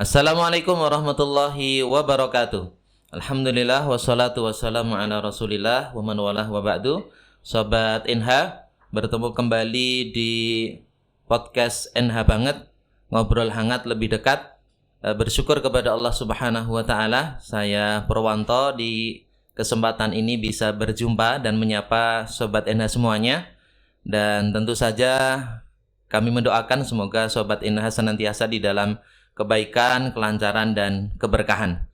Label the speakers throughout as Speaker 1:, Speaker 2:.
Speaker 1: Assalamualaikum warahmatullahi wabarakatuh. Alhamdulillah wassalatu wassalamu ala Rasulillah wa man walah wa ba'du. Sobat NH, bertemu kembali di podcast NH banget, ngobrol hangat lebih dekat. Bersyukur kepada Allah Subhanahu wa taala, saya Purwanto di kesempatan ini bisa berjumpa dan menyapa sobat NH semuanya. Dan tentu saja kami mendoakan semoga sobat NH senantiasa di dalam kebaikan, kelancaran, dan keberkahan.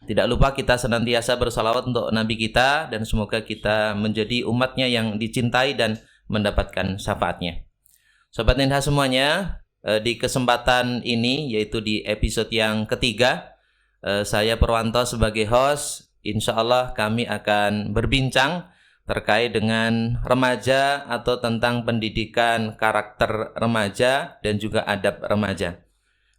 Speaker 1: Tidak lupa kita senantiasa bersalawat untuk Nabi kita dan semoga kita menjadi umatnya yang dicintai dan mendapatkan syafaatnya. Sobat NH semuanya, di kesempatan ini yaitu di episode yang ketiga, saya Purwanto sebagai host. Insya Allah kami akan berbincang terkait dengan remaja atau tentang pendidikan karakter remaja dan juga adab remaja.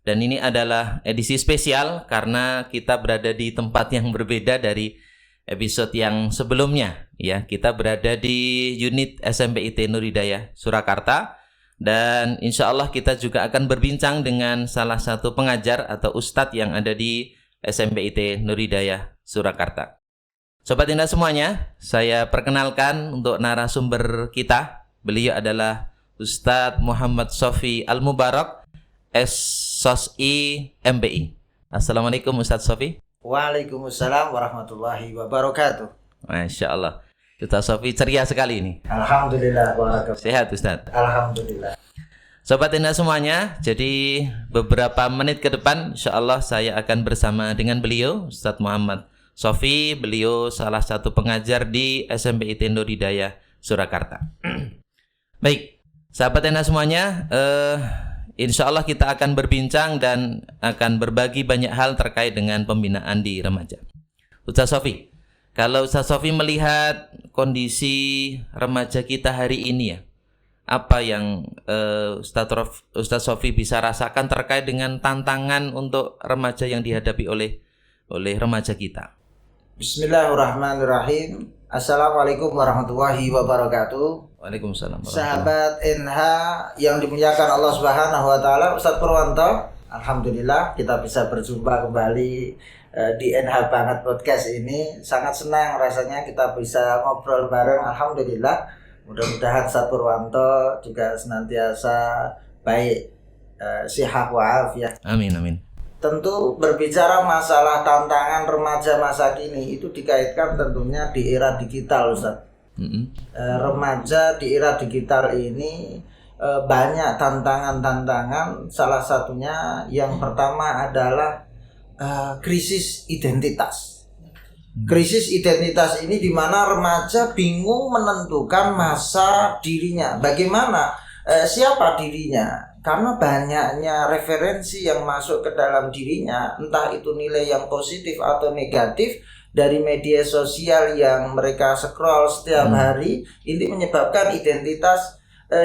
Speaker 1: Dan ini adalah edisi spesial karena kita berada di tempat yang berbeda dari episode yang sebelumnya. Ya, kita berada di unit SMPIT Nur Hidayah Surakarta dan insya Allah kita juga akan berbincang dengan salah satu pengajar atau ustadz yang ada di SMPIT Nur Hidayah Surakarta. Sobat Indah semuanya, saya perkenalkan untuk narasumber kita. Beliau adalah Ustadz Muhammad Sofi Al-Mubarak, SOSI MBI. Assalamualaikum Ustadz Sofi.
Speaker 2: Waalaikumsalam warahmatullahi wabarakatuh.
Speaker 1: Masya Allah, Ustadz Sofi ceria sekali ini.
Speaker 2: Alhamdulillah.
Speaker 1: Sehat Ustadz?
Speaker 2: Alhamdulillah.
Speaker 1: Sobat Indah semuanya, jadi beberapa menit ke depan insya Allah saya akan bersama dengan beliau Ustadz Muhammad Sofi. Beliau salah satu pengajar di SMPIT Nur Hidayah Surakarta. Baik, sahabat Indah semuanya, insya Allah kita akan berbincang dan akan berbagi banyak hal terkait dengan pembinaan di remaja. Ustaz Sofi, kalau Ustaz Sofi melihat kondisi remaja kita hari ini ya, apa yang Ustaz Sofi bisa rasakan terkait dengan tantangan untuk remaja yang dihadapi oleh remaja kita?
Speaker 2: Bismillahirrahmanirrahim. Assalamualaikum warahmatullahi wabarakatuh.
Speaker 1: Waalaikumsalam.
Speaker 2: Sahabat NH yang dimuliakan Allah Subhanahu wa taala, Ustadz Purwanto, alhamdulillah kita bisa berjumpa kembali di NH Banget Podcast ini. Sangat senang rasanya kita bisa ngobrol bareng. Alhamdulillah. Mudah-mudahan Ustadz Purwanto juga senantiasa baik, sehat walafiat.
Speaker 1: Amin amin.
Speaker 2: Tentu berbicara masalah tantangan remaja masa kini itu dikaitkan tentunya di era digital, Ustaz. Remaja di era digital ini banyak tantangan-tantangan. Salah satunya yang pertama adalah krisis identitas. Krisis identitas ini di mana remaja bingung menentukan masa dirinya. Bagaimana siapa dirinya? Karena banyaknya referensi yang masuk ke dalam dirinya, entah itu nilai yang positif atau negatif dari media sosial yang mereka scroll setiap hari, ini menyebabkan identitas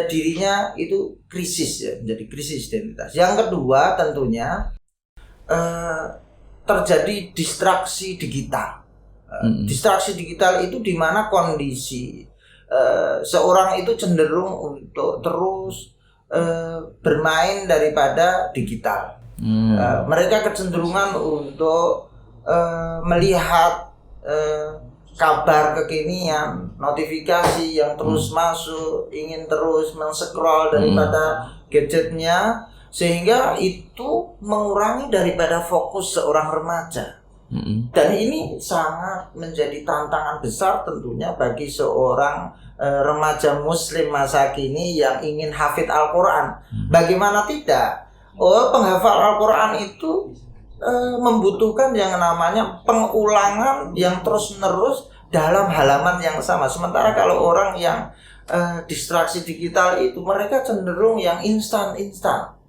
Speaker 2: dirinya itu krisis, ya, menjadi krisis identitas. Yang kedua tentunya terjadi distraksi digital. Distraksi digital itu di mana kondisi seorang itu cenderung untuk terus bermain daripada digital. Mereka kecenderungan untuk melihat kabar kekinian, notifikasi yang terus masuk, ingin terus men-scroll daripada gadgetnya, sehingga itu mengurangi daripada fokus seorang remaja. Dan ini sangat menjadi tantangan besar tentunya bagi seorang remaja muslim masa kini yang ingin hafid Al-Quran. Bagaimana tidak? Penghafal Al-Quran itu membutuhkan yang namanya pengulangan yang terus-menerus dalam halaman yang sama. Sementara kalau orang yang distraksi digital itu mereka cenderung yang instan-instan.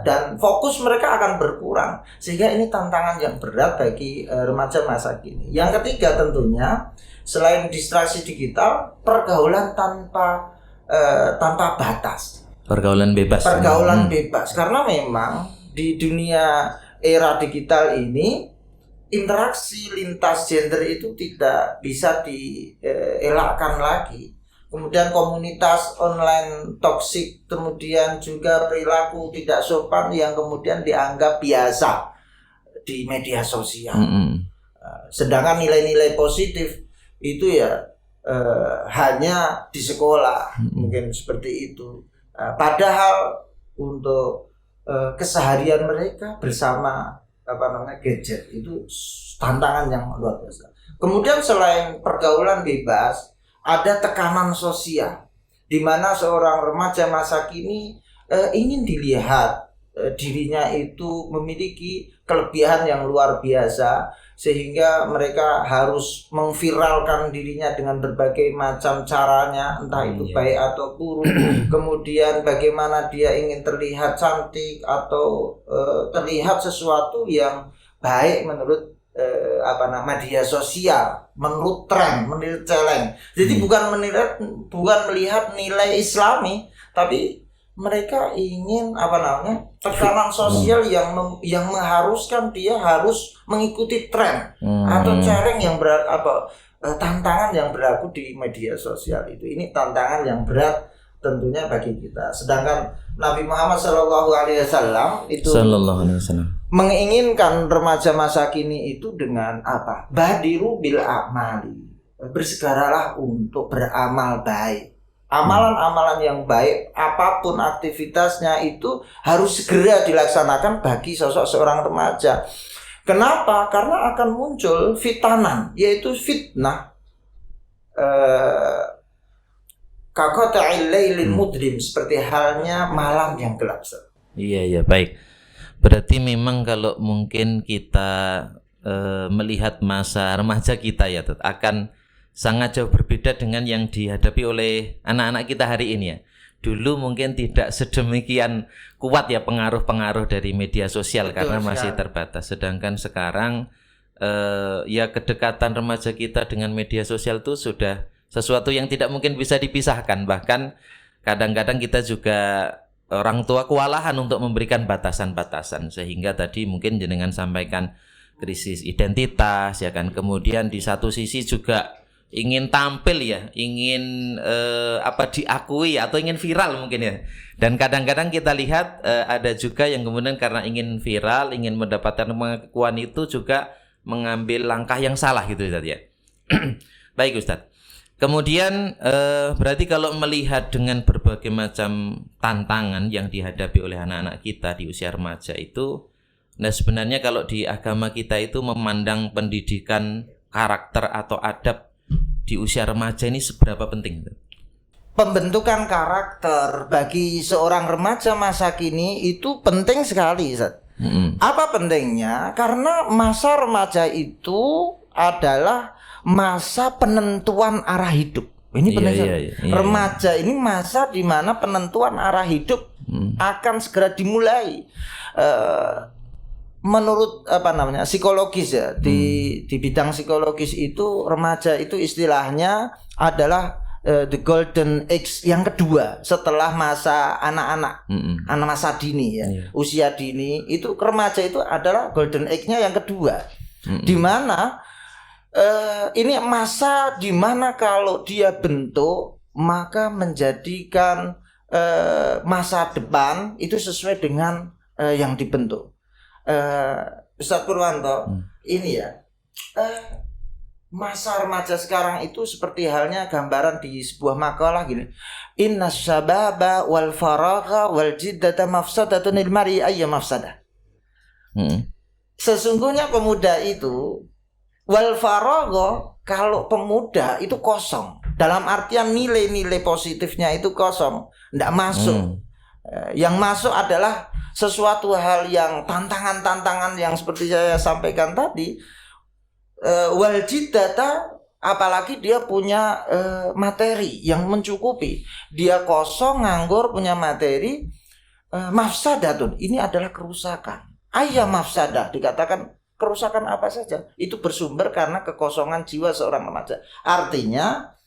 Speaker 2: Dan fokus mereka akan berkurang, sehingga ini tantangan yang berat bagi remaja masa kini. Yang ketiga tentunya selain distraksi digital, pergaulan tanpa batas, pergaulan bebas. Karena memang di dunia era digital ini interaksi lintas gender itu tidak bisa dielakkan lagi. kemudian komunitas online toksik, kemudian juga perilaku tidak sopan yang kemudian dianggap biasa di media sosial. Sedangkan nilai-nilai positif itu ya hanya di sekolah, mungkin seperti itu. Padahal untuk keseharian mereka bersama gadget itu tantangan yang luar biasa. Kemudian selain pergaulan bebas, ada tekanan sosial di mana seorang remaja masa kini ingin dilihat dirinya itu memiliki kelebihan yang luar biasa, sehingga mereka harus memviralkan dirinya dengan berbagai macam caranya, entah itu baik atau buruk. Kemudian bagaimana dia ingin terlihat cantik atau terlihat sesuatu yang baik menurut media sosial, menurut tren, menurut challenge. Jadi bukan melihat nilai Islami, tapi mereka ingin tekanan sosial yang mengharuskan dia harus mengikuti tren atau challenge yang berat, tantangan yang berlaku di media sosial itu. Ini tantangan yang berat tentunya bagi kita. Sedangkan Nabi Muhammad SAW itu menginginkan remaja masa kini itu dengan apa? Badiru bil a'mali. Bersegeralah untuk beramal baik. Amalan-amalan yang baik, apapun aktivitasnya itu harus segera dilaksanakan bagi sosok seorang remaja. Kenapa? Karena akan muncul fitanan, yaitu fitnah. Kaqata'il lailil mudlim, seperti halnya malam yang gelap.
Speaker 1: Iya, baik. Berarti memang kalau mungkin kita melihat masa remaja kita ya, akan sangat jauh berbeda dengan yang dihadapi oleh anak-anak kita hari ini ya. Dulu mungkin tidak sedemikian kuat ya pengaruh-pengaruh dari media sosial. Betul, karena masih terbatas. Sedangkan sekarang ya kedekatan remaja kita dengan media sosial itu sudah sesuatu yang tidak mungkin bisa dipisahkan. Bahkan kadang-kadang kita juga orang tua kewalahan untuk memberikan batasan-batasan, sehingga tadi mungkin jenengan sampaikan krisis identitas ya kan. Kemudian di satu sisi juga ingin tampil ya, ingin diakui atau ingin viral mungkin ya. Dan kadang-kadang kita lihat ada juga yang kemudian karena ingin viral, ingin mendapatkan pengakuan itu juga mengambil langkah yang salah gitu Ustaz ya. Baik Ustaz. Kemudian berarti kalau melihat dengan berbagai macam tantangan yang dihadapi oleh anak-anak kita di usia remaja itu, nah sebenarnya kalau di agama kita itu memandang pendidikan karakter atau adab di usia remaja ini seberapa penting?
Speaker 2: Pembentukan karakter bagi seorang remaja masa kini itu penting sekali, Ustaz. Apa pentingnya? Karena masa remaja itu adalah masa penentuan arah hidup. Ini penting. Remaja ini masa di mana penentuan arah hidup akan segera dimulai. Menurut psikologis ya, di bidang psikologis itu remaja itu istilahnya adalah the golden age yang kedua setelah masa anak-anak, anak masa dini ya, usia dini itu remaja itu adalah golden age-nya yang kedua, di mana ini masa di mana kalau dia bentuk maka menjadikan masa depan itu sesuai dengan yang dibentuk. Ustaz Purwanto, ini ya masa remaja sekarang itu seperti halnya gambaran di sebuah makalah gini. Inna syababa wal faragha wal jiddata mafsadatun lil mar'i ayya mafsadah. Sesungguhnya pemuda itu wal faragha, kalau pemuda itu kosong. Dalam artian nilai-nilai positifnya itu kosong, enggak masuk. Yang masuk adalah sesuatu hal yang tantangan-tantangan yang seperti saya sampaikan tadi. Wal jiddata, apalagi dia punya materi yang mencukupi. Dia kosong, nganggur, punya materi. Mafsadatun, ini adalah kerusakan. Ayya mafsadah, dikatakan kerusakan apa saja itu bersumber karena kekosongan jiwa seorang remaja. Artinya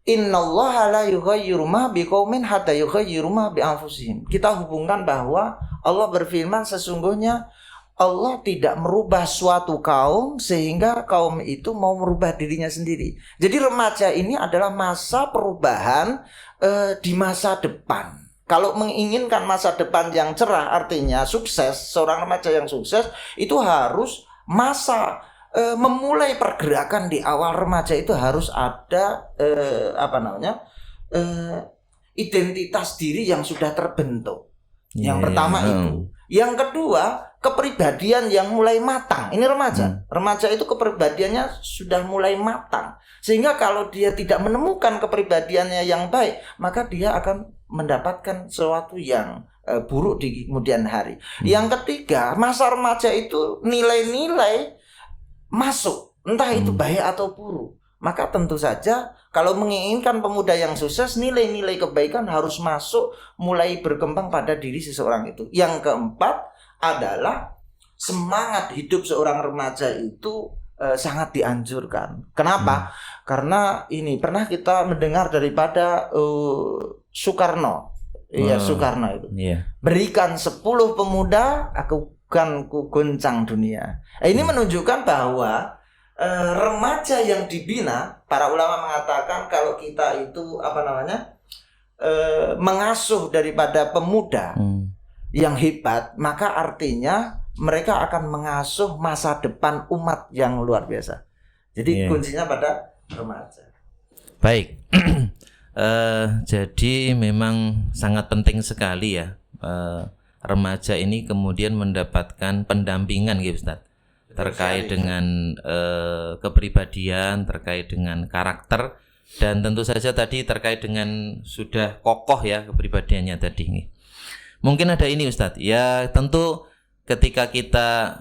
Speaker 2: innallaha la yughayyiru ma biqaumin hatta yughayyiru ma bi anfusihim. Kita hubungkan bahwa Allah berfirman sesungguhnya Allah tidak merubah suatu kaum sehingga kaum itu mau merubah dirinya sendiri. Jadi remaja ini adalah masa perubahan di masa depan. Kalau menginginkan masa depan yang cerah, artinya sukses, seorang remaja yang sukses itu harus masa memulai pergerakan di awal remaja itu harus ada identitas diri yang sudah terbentuk. Yang pertama itu. Yang kedua, kepribadian yang mulai matang. Ini remaja. Remaja itu kepribadiannya sudah mulai matang. Sehingga kalau dia tidak menemukan kepribadiannya yang baik, maka dia akan mendapatkan sesuatu yang buruk di kemudian hari. Yang ketiga, masa remaja itu nilai-nilai masuk, entah itu baik atau buruk. Maka tentu saja kalau menginginkan pemuda yang sukses, nilai-nilai kebaikan harus masuk, mulai berkembang pada diri seseorang itu. Yang keempat adalah semangat hidup seorang remaja itu sangat dianjurkan. Kenapa? Karena ini pernah kita mendengar daripada Soekarno. Iya, Soekarno itu. Berikan 10 pemuda, aku kan ku goncang dunia. Ini menunjukkan bahwa remaja yang dibina, para ulama mengatakan kalau kita itu mengasuh daripada pemuda yang hebat, maka artinya mereka akan mengasuh masa depan umat yang luar biasa. Jadi kuncinya pada remaja.
Speaker 1: Baik. Jadi memang sangat penting sekali ya remaja ini kemudian mendapatkan pendampingan gitu Ustaz, terkait dengan kepribadian, terkait dengan karakter, dan tentu saja tadi terkait dengan sudah kokoh ya kepribadiannya tadi. Mungkin ada ini Ustadz, ya tentu ketika kita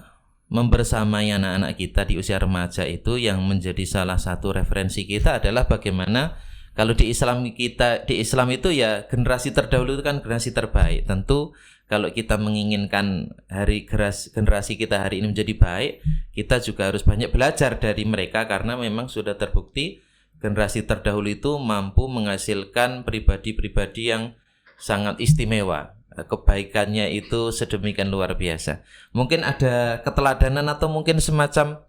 Speaker 1: membersamai anak-anak kita di usia remaja itu yang menjadi salah satu referensi kita adalah bagaimana kalau di Islam itu ya generasi terdahulu itu kan generasi terbaik. Tentu kalau kita menginginkan generasi kita hari ini menjadi baik, kita juga harus banyak belajar dari mereka karena memang sudah terbukti generasi terdahulu itu mampu menghasilkan pribadi-pribadi yang sangat istimewa. Kebaikannya itu sedemikian luar biasa. Mungkin ada keteladanan atau mungkin semacam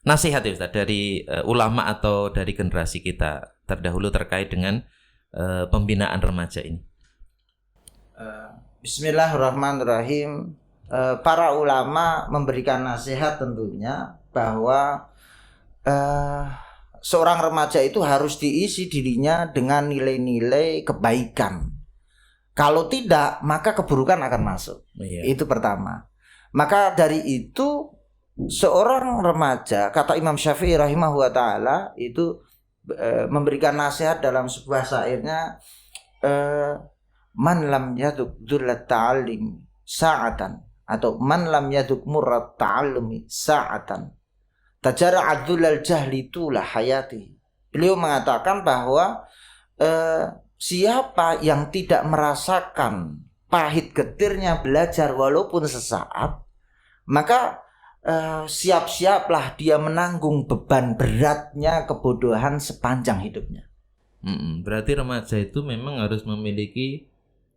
Speaker 1: nasihat ya Ustaz dari ulama atau dari generasi kita terdahulu terkait dengan pembinaan remaja ini.
Speaker 2: Bismillahirrahmanirrahim. Para ulama memberikan nasihat tentunya bahwa seorang remaja itu harus diisi dirinya dengan nilai-nilai kebaikan. Kalau tidak, maka keburukan akan masuk. Itu pertama. Maka dari itu seorang remaja, kata Imam Syafi'i rahimahullah ta'ala, itu memberikan nasihat dalam sebuah syairnya, man lam yaduk dzullat ta'allim sa'atan, atau man lam yaduk murrat ta'allumi sa'atan tajara'a dzulal jahli tula hayati. Beliau mengatakan bahwa siapa yang tidak merasakan pahit getirnya belajar walaupun sesaat, maka siap-siaplah dia menanggung beban beratnya kebodohan sepanjang hidupnya.
Speaker 1: Berarti remaja itu memang harus memiliki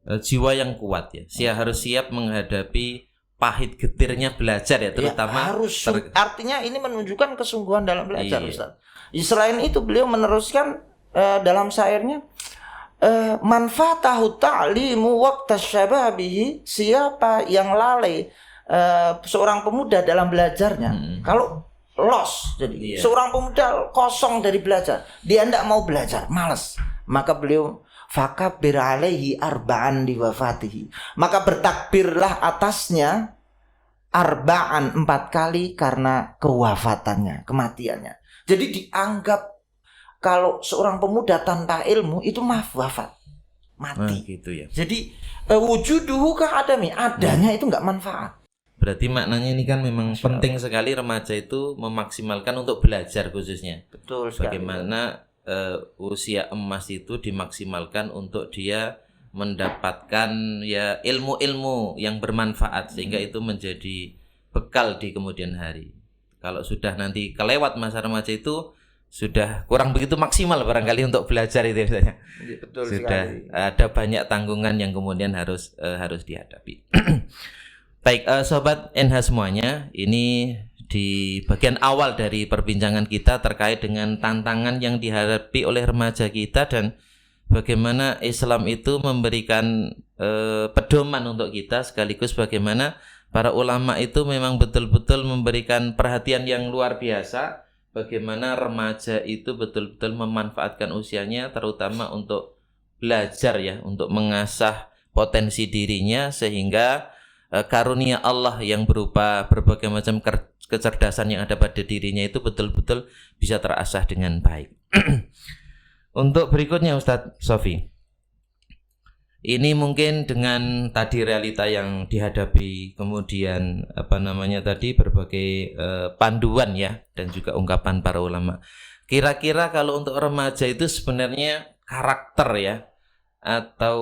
Speaker 1: jiwa yang kuat ya. Harus siap menghadapi pahit getirnya belajar ya, terutama
Speaker 2: artinya ini menunjukkan kesungguhan dalam belajar, Ustaz. Selain itu beliau meneruskan dalam syairnya, manfaatahu ta'limu waqta syababihi, siapa yang lalai seorang pemuda dalam belajarnya, kalau lost, jadi seorang pemuda kosong dari belajar, dia tidak mau belajar, malas, maka beliau fakabbir alaihi arba'an li wafatihi, maka bertakbirlah atasnya arba'an 4 kali karena kewafatannya, kematiannya. Jadi dianggap kalau seorang pemuda tanpa ilmu itu wafat, mati.
Speaker 1: Gitu ya.
Speaker 2: Jadi wujuduhu ka'adami, adanya itu enggak manfaat.
Speaker 1: Berarti maknanya ini kan memang penting sekali remaja itu memaksimalkan untuk belajar khususnya.
Speaker 2: Betul sekali.
Speaker 1: Bagaimana usia emas itu dimaksimalkan untuk dia mendapatkan ya ilmu-ilmu yang bermanfaat sehingga itu menjadi bekal di kemudian hari. Kalau sudah nanti kelewat masa remaja itu sudah kurang begitu maksimal barangkali untuk belajar itu misalnya.
Speaker 2: Betul
Speaker 1: sudah
Speaker 2: sekali.
Speaker 1: Ada banyak tanggungan yang kemudian harus dihadapi. Baik, sobat NH semuanya, ini di bagian awal dari perbincangan kita terkait dengan tantangan yang dihadapi oleh remaja kita dan bagaimana Islam itu memberikan pedoman untuk kita, sekaligus bagaimana para ulama itu memang betul-betul memberikan perhatian yang luar biasa bagaimana remaja itu betul-betul memanfaatkan usianya terutama untuk belajar ya, untuk mengasah potensi dirinya sehingga karunia Allah yang berupa berbagai macam kecerdasan yang ada pada dirinya itu betul-betul bisa terasah dengan baik. Untuk berikutnya Ustadz Sofi, ini mungkin dengan tadi realita yang dihadapi, kemudian tadi berbagai panduan ya dan juga ungkapan para ulama. Kira-kira kalau untuk remaja itu sebenarnya karakter ya atau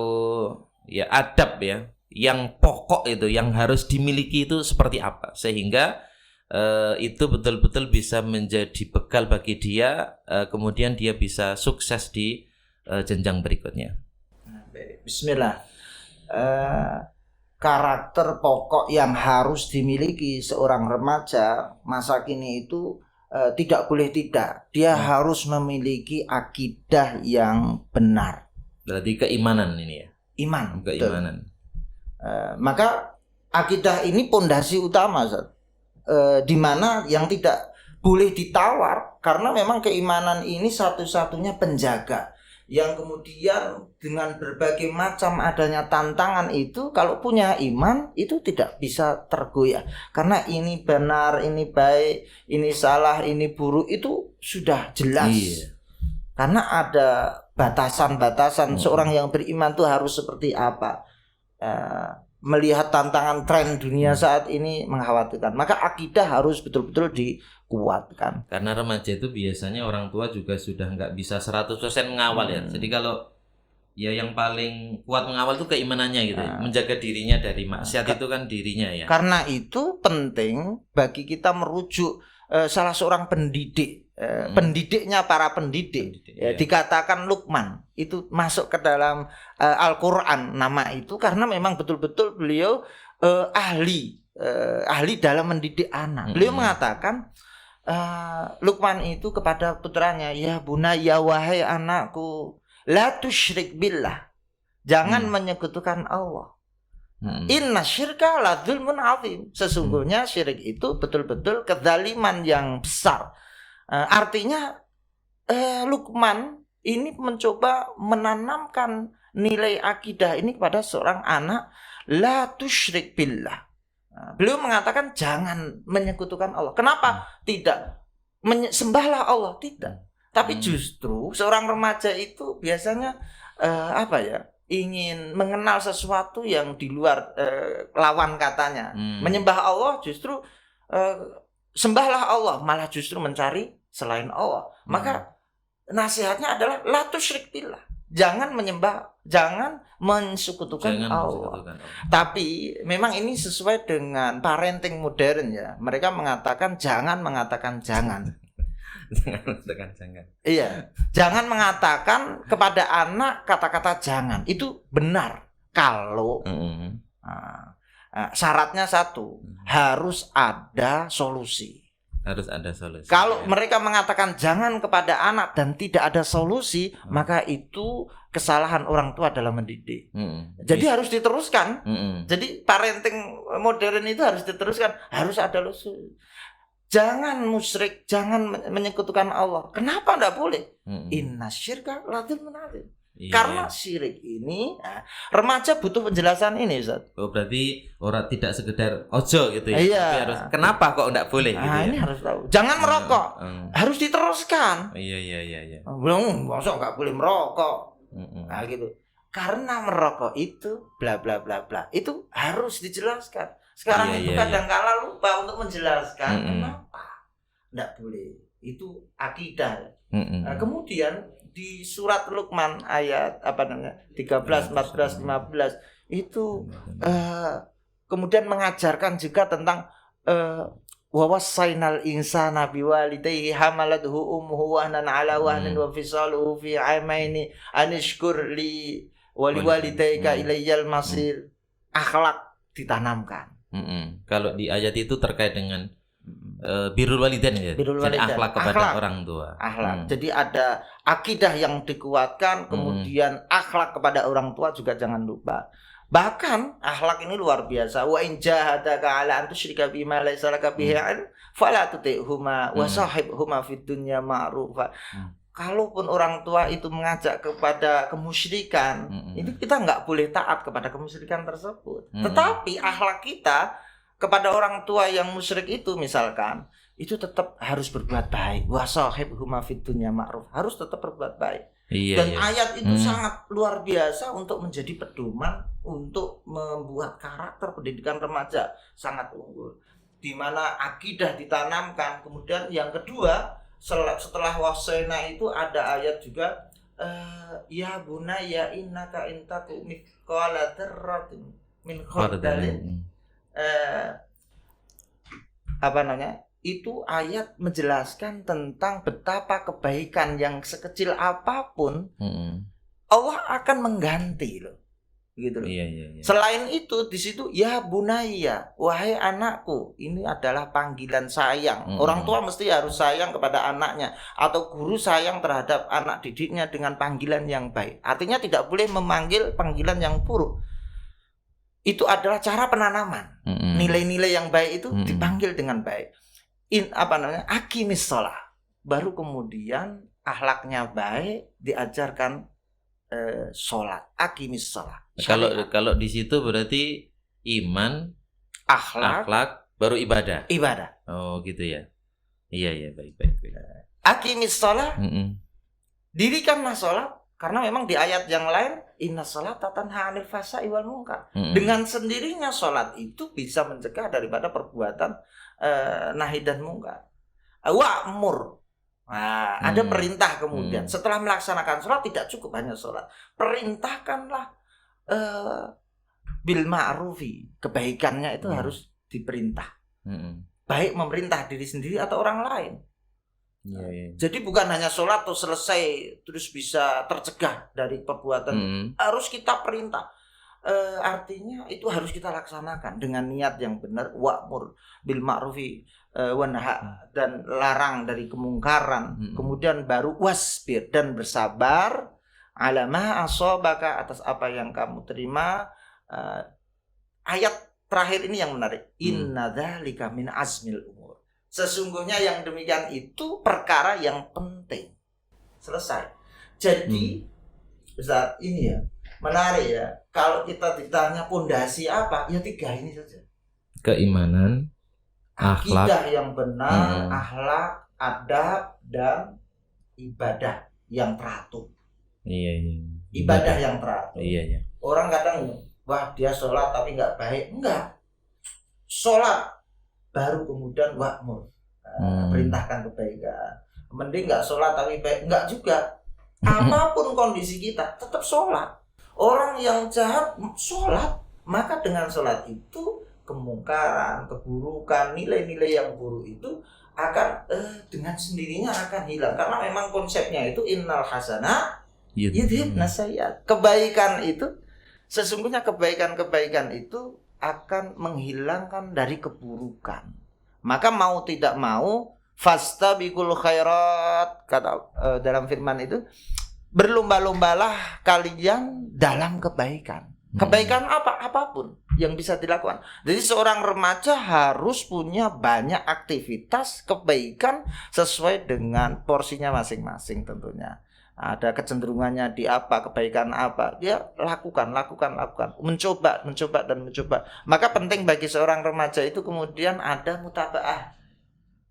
Speaker 1: ya adab ya yang pokok itu yang harus dimiliki itu seperti apa sehingga itu betul-betul bisa menjadi bekal bagi dia, kemudian dia bisa sukses di jenjang berikutnya.
Speaker 2: Bismillah. Karakter pokok yang harus dimiliki seorang remaja masa kini itu tidak boleh tidak. Dia harus memiliki akidah yang benar.
Speaker 1: Berarti keimanan ini ya.
Speaker 2: Iman.
Speaker 1: Keimanan.
Speaker 2: Maka akidah ini pondasi utama, di mana yang tidak boleh ditawar karena memang keimanan ini satu-satunya penjaga yang kemudian dengan berbagai macam adanya tantangan itu kalau punya iman itu tidak bisa tergoyah karena ini benar, ini baik, ini salah, ini buruk itu sudah jelas. Iya. Karena ada batasan-batasan seorang yang beriman itu harus seperti apa. Melihat tantangan tren dunia saat ini mengkhawatirkan. Maka akidah harus betul-betul dikuatkan.
Speaker 1: Karena remaja itu biasanya orang tua juga sudah nggak bisa 100% mengawal ya. Jadi kalau ya yang paling kuat mengawal itu keimanannya gitu ya. Menjaga dirinya dari maksiat itu kan dirinya ya.
Speaker 2: Karena itu penting bagi kita merujuk salah seorang pendidik. Pendidiknya para pendidik ya. Dikatakan Luqman itu masuk ke dalam Al-Quran nama itu karena memang betul-betul beliau ahli dalam mendidik anak. Beliau mengatakan Luqman itu kepada putranya, ya bunayya wahai anakku, la tusyrik billah, jangan menyekutukan Allah. Inna syirka la dzulmun azim, sesungguhnya syirik itu betul-betul kezaliman yang besar. Artinya Luqman ini mencoba menanamkan nilai akidah ini kepada seorang anak, la tusyrik billah. Beliau mengatakan jangan menyekutukan Allah. Kenapa? Tidak sembahlah Allah, tidak. Tapi justru seorang remaja itu biasanya ingin mengenal sesuatu yang di luar lawan katanya. Menyembah Allah justru sembahlah Allah, malah justru mencari selain Allah. Maka nasihatnya adalah la tusyrik billah. Jangan menyembah, jangan mensekutukan Allah. Tapi memang ini sesuai dengan parenting modern ya. Mereka mengatakan jangan mengatakan jangan.
Speaker 1: Jangan mengatakan jangan.
Speaker 2: Iya, jangan mengatakan kepada anak kata-kata jangan. Itu benar kalau syaratnya satu, harus ada solusi.
Speaker 1: Harus ada solusi.
Speaker 2: Kalau mereka mengatakan jangan kepada anak dan tidak ada solusi, maka itu kesalahan orang tua dalam mendidik. Jadi harus diteruskan. Jadi parenting modern itu harus diteruskan, harus ada solusi. Jangan musyrik, jangan menyekutukan Allah. Kenapa enggak boleh? Inna syirka la dzulmun azim. Karena syirik ini remaja butuh penjelasan ini, Ustaz.
Speaker 1: Oh, berarti orang tidak sekedar ojo gitu ya.
Speaker 2: Iya.
Speaker 1: Tapi harus kenapa kok enggak boleh gitu ya.
Speaker 2: Ini harus tahu. Jangan merokok. Harus diteruskan.
Speaker 1: Iya.
Speaker 2: Belum, masa enggak boleh merokok. Nah, gitu. Karena merokok itu bla bla bla bla. Itu harus dijelaskan. Sekarang itu kadang-kala lupa untuk menjelaskan kenapa enggak boleh. Itu akidah. Kemudian di surat Luqman ayat 13, 14, 15 itu kemudian mengajarkan juga tentang wa wassaynal insana biwalidayhi hamalathu ummuhu wahnan ala wahnin wa fisaluhu fi 'amaini anishkur li wa liwalidayka ilayyal masir. Akhlak ditanamkan.
Speaker 1: Kalau di ayat itu terkait dengan birrul walidain ya.
Speaker 2: Birrul
Speaker 1: Jadi
Speaker 2: walidain.
Speaker 1: akhlak kepada orang tua.
Speaker 2: Akhlak. Jadi ada akidah yang dikuatkan, kemudian akhlak kepada orang tua juga jangan lupa. Bahkan akhlak ini luar biasa. Wa in jahadaka 'ala an tusyrika bima laysa laka bihi 'ilm fala tuti'huma wa sahibhuma fid dunya ma'rufa. Kalaupun orang tua itu mengajak kepada kemusyrikan, itu kita nggak boleh taat kepada kemusyrikan tersebut. Tetapi akhlak kita kepada orang tua yang musyrik itu misalkan, itu tetap harus berbuat baik. Wa sahibhuma fid dunya ma'ruf. Harus tetap berbuat baik. Dan ayat itu sangat luar biasa untuk menjadi pedoman untuk membuat karakter pendidikan remaja sangat unggul. Di mana akidah ditanamkan. Kemudian yang kedua, setelah wasaina itu ada ayat juga ya bunayya innaka intaku mithqala dzarratin min khardalin itu ayat menjelaskan tentang betapa kebaikan yang sekecil apapun Allah akan mengganti loh. Gitu loh.
Speaker 1: Iya.
Speaker 2: Selain itu di situ ya bunayya, wahai anakku, ini adalah panggilan sayang. Orang tua mesti harus sayang kepada anaknya, atau guru sayang terhadap anak didiknya dengan panggilan yang baik. Artinya tidak boleh memanggil panggilan yang buruk. Itu adalah cara penanaman. Nilai-nilai yang baik itu dipanggil dengan baik. Aqimis shalah. Baru kemudian akhlaknya baik, diajarkan sholat. Aqimis shalah.
Speaker 1: Kalau di situ berarti iman, akhlak baru ibadah. Oh gitu ya. Iya baik.
Speaker 2: Aqimis shalah. Dirikanlah sholat, karena memang di ayat yang lain inna sholata tanha 'anil fahsya'i wal munkar. Dengan sendirinya sholat itu bisa mencegah daripada perbuatan nahi dan mungkar. Wa'mur. Nah, ada perintah kemudian. Setelah melaksanakan sholat tidak cukup hanya sholat. Perintahkanlah bil ma'rufi. Kebaikannya itu harus diperintah. Baik memerintah diri sendiri atau orang lain. Jadi bukan hanya sholat terus selesai terus bisa tercegah dari perbuatan. Harus kita perintah. Artinya itu harus kita laksanakan dengan niat yang benar. Wa'mur bil ma'rufi wanha, dan larang dari kemungkaran. Kemudian baru wasbir, dan bersabar ala ma asabaka, atas apa yang kamu terima. Ayat terakhir ini yang menarik. Inna dzalika min azmil umur. Sesungguhnya yang demikian itu perkara yang penting. Selesai. Jadi Ustaz, ini ya menarik ya. Kalau kita ditanya pondasi apa, ya 3 ini saja.
Speaker 1: Keimanan, akhlak,
Speaker 2: akidah yang benar, akhlak, adab, dan ibadah yang teratur.
Speaker 1: Iya.
Speaker 2: Ibadah yang teratur.
Speaker 1: Iya.
Speaker 2: Orang kadang, wah dia sholat tapi nggak baik. Enggak. Sholat baru kemudian wa'mur, perintahkan kebaikan. Mending nggak sholat tapi baik. Enggak juga. Apapun kondisi kita tetap sholat. Orang yang jahat sholat, maka dengan sholat itu kemungkaran, keburukan, nilai-nilai yang buruk itu akan dengan sendirinya akan hilang. Karena memang konsepnya itu innal hasanah yudhibnas sayyi'at. Kebaikan itu, sesungguhnya kebaikan itu akan menghilangkan dari keburukan. Maka mau tidak mau fastabiqul khairat, kata dalam firman itu, berlomba-lombalah kalian dalam kebaikan. Kebaikan apapun yang bisa dilakukan. Jadi seorang remaja harus punya banyak aktivitas kebaikan sesuai dengan porsinya masing-masing tentunya. Ada kecenderungannya di apa, kebaikan apa, dia lakukan. Mencoba. Maka penting bagi seorang remaja itu kemudian ada mutabaah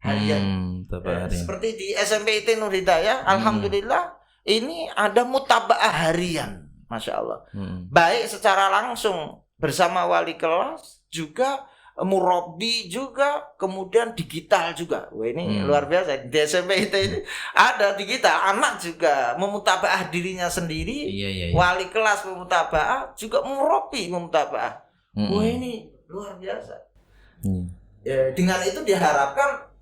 Speaker 2: harian. Seperti di SMP IT Nur Hidayah, alhamdulillah ini ada mutabaah harian. Masya Allah. Baik secara langsung bersama wali kelas, juga murabbi juga, kemudian digital juga. Wah ini luar biasa. Di SMP ini ada digital, anak juga memutabaah dirinya sendiri.
Speaker 1: Iya.
Speaker 2: Wali kelas memutabaah, juga murabbi memutabaah. Wah ini luar biasa. Dengan itu diharapkan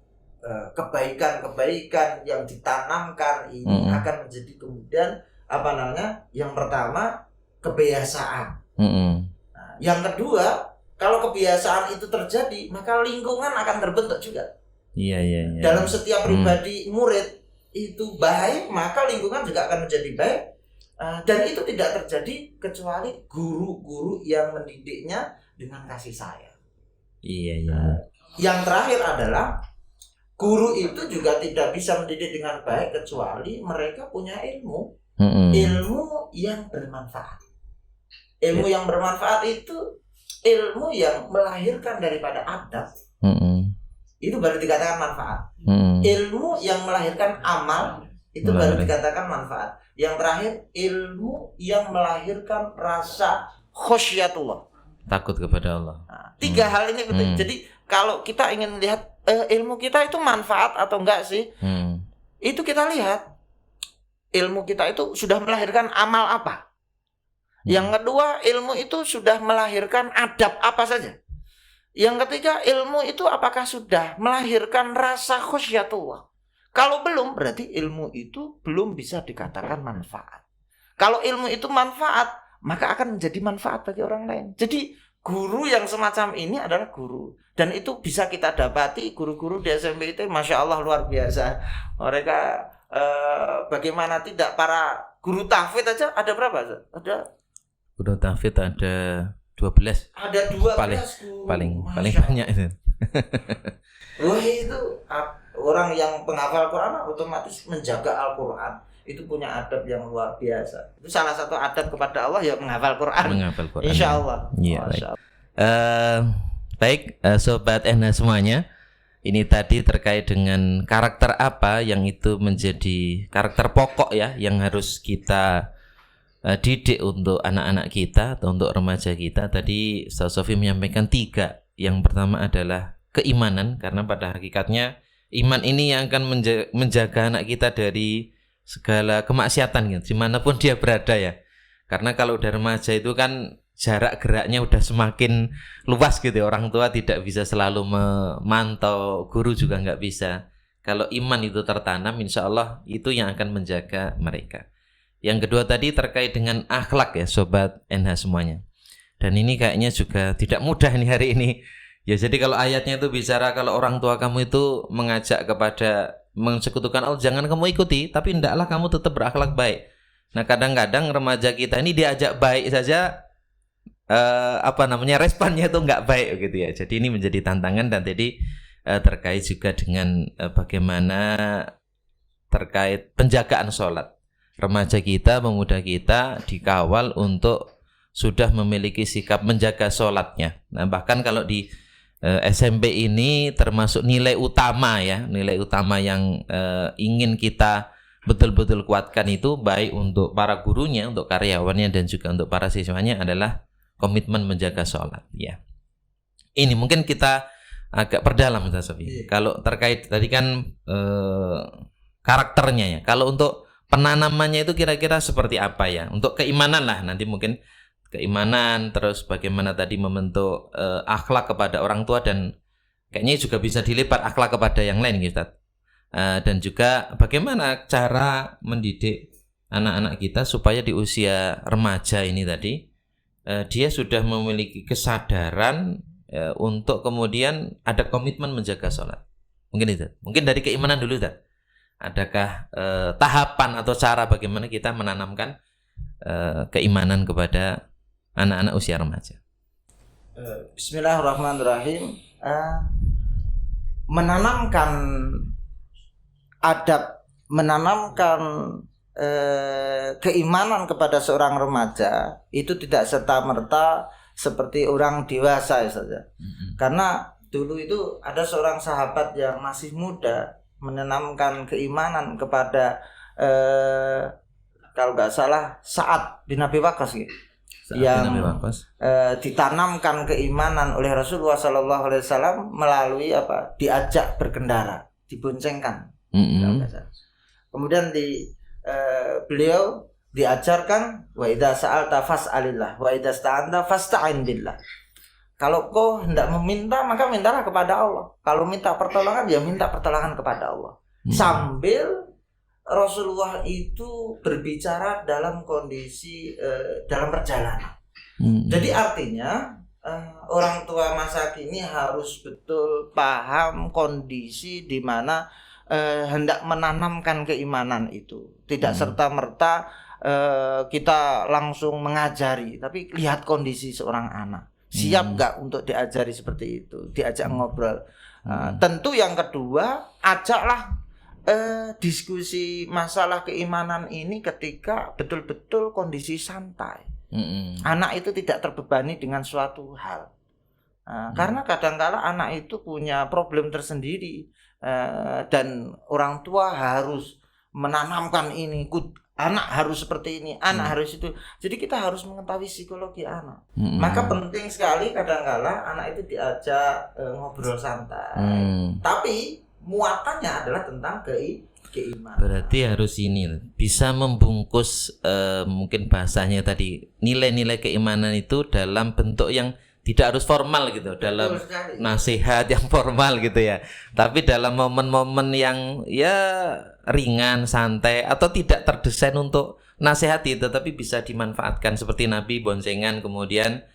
Speaker 2: kebaikan yang ditanamkan ini akan menjadi kemudian yang pertama kebiasaan. Yang kedua, Kalau kebiasaan itu terjadi, maka lingkungan akan terbentuk juga.
Speaker 1: Iya.
Speaker 2: Dalam setiap pribadi murid itu baik, maka lingkungan juga akan menjadi baik. Dan itu tidak terjadi kecuali guru-guru yang mendidiknya dengan kasih sayang.
Speaker 1: Iya.
Speaker 2: Yang terakhir adalah guru itu juga tidak bisa mendidik dengan baik kecuali mereka punya ilmu. Ilmu yang bermanfaat. Ilmu yang bermanfaat itu ilmu yang melahirkan daripada adab. Itu baru dikatakan manfaat. Ilmu yang melahirkan amal itu baru dikatakan manfaat. Yang terakhir, ilmu yang melahirkan rasa khasyatullah,
Speaker 1: takut kepada Allah.
Speaker 2: Nah, 3 hal ini penting. Jadi kalau kita ingin lihat ilmu kita itu manfaat atau enggak sih, itu kita lihat ilmu kita itu sudah melahirkan amal apa. Yang kedua, ilmu itu sudah melahirkan adab apa saja. Yang ketiga, ilmu itu apakah sudah melahirkan rasa khasyatullah. Kalau belum, berarti ilmu itu belum bisa dikatakan manfaat. Kalau ilmu itu manfaat, maka akan menjadi manfaat bagi orang lain. Jadi guru yang semacam ini adalah guru. Dan itu bisa kita dapati guru-guru di SMP itu Masya Allah luar biasa. Mereka bagaimana tidak, para guru tahfidz aja ada berapa? Ada
Speaker 1: guru tahfidz ada 12.
Speaker 2: Ada 12
Speaker 1: paling banyak itu.
Speaker 2: Wah, itu orang yang penghafal Quran otomatis menjaga Al-Quran. Itu punya adab yang luar biasa. Itu salah satu adab kepada Allah ya menghafal Quran. Insya Allah.
Speaker 1: Ya, baik, sobat NH semuanya. Ini tadi terkait dengan karakter apa yang itu menjadi karakter pokok ya, yang harus kita didik untuk anak-anak kita atau untuk remaja kita. Tadi Ustaz Sofi menyampaikan 3. Yang pertama adalah keimanan, karena pada hakikatnya iman ini yang akan menjaga anak kita dari segala kemaksiatan gitu, dimanapun dia berada ya. Karena kalau udah remaja itu kan jarak geraknya udah semakin luas gitu ya. Orang tua tidak bisa selalu memantau, guru juga nggak bisa. Kalau iman itu tertanam, insya Allah itu yang akan menjaga mereka. Yang kedua tadi terkait dengan akhlak ya sobat NH semuanya. Dan ini kayaknya juga tidak mudah nih hari ini. Ya jadi kalau ayatnya itu bicara kalau orang tua kamu itu mengajak kepada mensekutukan Allah, jangan kamu ikuti, tapi hendaklah kamu tetap berakhlak baik. Nah kadang-kadang remaja kita ini diajak baik saja responnya itu nggak baik gitu ya. Jadi ini menjadi tantangan. Dan jadi terkait juga dengan bagaimana terkait penjagaan sholat. Remaja kita, pemuda kita dikawal untuk sudah memiliki sikap menjaga sholatnya. Nah bahkan kalau di SMP ini termasuk nilai utama ya, nilai utama yang ingin kita betul-betul kuatkan itu baik untuk para gurunya, untuk karyawannya dan juga untuk para siswanya adalah komitmen menjaga sholat ya. Ini mungkin kita agak perdalam Ustaz Sofi. Kalau terkait tadi kan karakternya ya. Kalau untuk penanamannya itu kira-kira seperti apa ya? Untuk keimanan lah nanti mungkin keimanan, terus bagaimana tadi membentuk akhlak kepada orang tua, dan kayaknya juga bisa dilipat akhlak kepada yang lain gitu. Dan juga bagaimana cara mendidik anak-anak kita supaya di usia remaja ini tadi dia sudah memiliki kesadaran untuk kemudian ada komitmen menjaga sholat. Mungkin itu. Mungkin dari keimanan dulu Ustaz. Adakah tahapan atau cara bagaimana kita menanamkan keimanan kepada anak-anak usia remaja?
Speaker 2: Bismillahirrahmanirrahim. Menanamkan adab, menanamkan keimanan kepada seorang remaja itu tidak serta-merta seperti orang dewasa saja. Karena dulu itu ada seorang sahabat yang masih muda menanamkan keimanan kepada kalau nggak salah Sa'ad bin Abi Waqqas gitu. Yang ditanamkan keimanan oleh Rasulullah SAW melalui apa? Diajak berkendara, diboncengkan. Kemudian beliau diajarkan wa idza sa'alta fas'alillah wa idza sta'anta fasta'in billah. Kalau kau hendak meminta maka mintalah kepada Allah. Kalau minta pertolongan ya minta pertolongan kepada Allah. Sambil Rasulullah itu berbicara dalam kondisi dalam perjalanan. Jadi artinya orang tua masa kini harus betul paham kondisi di mana hendak menanamkan keimanan itu. Tidak serta-merta kita langsung mengajari, tapi lihat kondisi seorang anak. Siap nggak untuk diajari seperti itu, diajak ngobrol. Tentu yang kedua, ajaklah diskusi masalah keimanan ini ketika betul-betul kondisi santai. Anak itu tidak terbebani dengan suatu hal. Karena kadang-kala anak itu punya problem tersendiri, dan orang tua harus menanamkan ini, anak harus seperti ini, anak harus itu. Jadi kita harus mengetahui psikologi anak. Maka penting sekali kadang-kala anak itu diajak ngobrol santai. Tapi muatannya adalah tentang keimanan.
Speaker 1: Berarti harus ini bisa membungkus mungkin bahasanya tadi nilai-nilai keimanan itu dalam bentuk yang tidak harus formal gitu, dalam nasihat yang formal gitu ya. Tapi dalam momen-momen yang ya ringan, santai atau tidak terdesain untuk nasihati, tetapi bisa dimanfaatkan seperti Nabi boncengan kemudian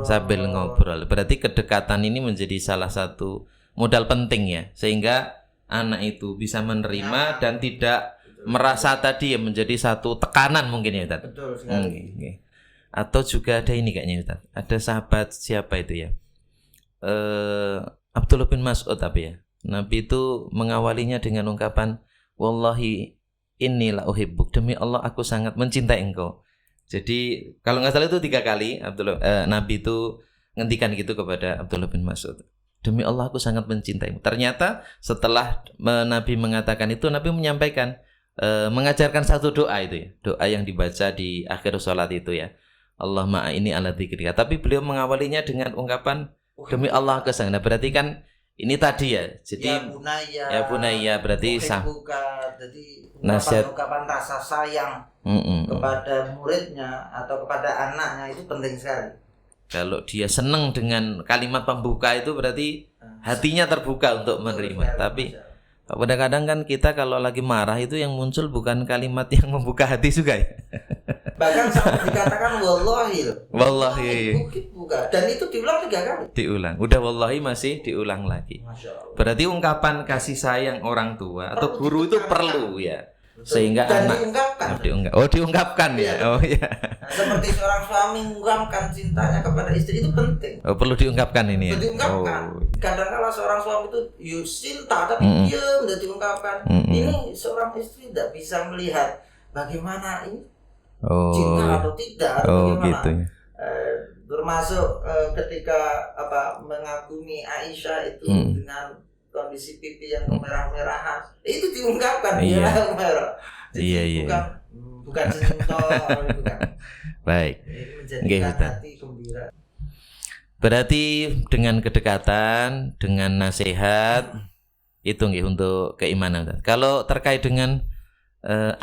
Speaker 1: sambil ngobrol. Berarti kedekatan ini menjadi salah satu modal penting ya, sehingga anak itu bisa menerima dan tidak merasa tadi ya menjadi satu tekanan mungkin ya Ustaz.
Speaker 2: Betul sekali.
Speaker 1: Atau juga ada ini kayaknya Ustaz. Ada sahabat siapa itu ya? Abdullah bin Mas'ud tapi ya. Nabi itu mengawalinya dengan ungkapan wallahi inni la uhibbuk, demi Allah aku sangat mencintai engkau. Jadi kalau nggak salah itu 3 kali Nabi itu ngendikan gitu kepada Abdullah bin Mas'ud. Demi Allah aku sangat mencintaimu. Ternyata setelah Nabi mengatakan itu, Nabi menyampaikan mengajarkan satu doa itu ya. Doa yang dibaca di akhir sholat itu ya. Allahumma ini ala dzikrika. Tapi beliau mengawalinya dengan ungkapan demi Allah aku sangat. Nah, berarti kan ini tadi ya. Jadi ya bunaya berarti
Speaker 2: jadi
Speaker 1: nasihat,
Speaker 2: ungkapan rasa sayang kepada muridnya atau kepada anaknya itu penting sekali.
Speaker 1: Kalau dia senang dengan kalimat pembuka itu berarti hatinya terbuka untuk menerima. Tapi kadang-kadang kan kita kalau lagi marah itu yang muncul bukan kalimat yang membuka hati juga ya.
Speaker 2: Bahkan sampai dikatakan wallahi loh.
Speaker 1: Wallahi.
Speaker 2: Bukan. Dan itu diulang 3 kali.
Speaker 1: Diulang. Udah wallahi masih diulang lagi. Berarti ungkapan kasih sayang orang tua atau guru itu perlu ya. Sehingga
Speaker 2: dan
Speaker 1: anak diungkapkan ya. Oh ya.
Speaker 2: Nah, seperti seorang suami mengungkapkan cintanya kepada istri itu penting.
Speaker 1: Perlu diungkapkan ini ya.
Speaker 2: Diungkapkan. Kadang-kala seorang suami itu cinta tapi diam, tidak diungkapkan. Ini seorang istri tidak bisa melihat bagaimana ini cinta atau tidak.
Speaker 1: Gitu ya.
Speaker 2: Termasuk ketika mengagumi Aisyah itu dengan kondisi pipi yang kemerah-merahan itu diungkapkan merah. Jadi bukan cinta, bukan.
Speaker 1: Baik.
Speaker 2: Menjadikan hati gembira.
Speaker 1: Berarti dengan kedekatan, dengan nasihat itu nggih untuk keimanan. Kalau terkait dengan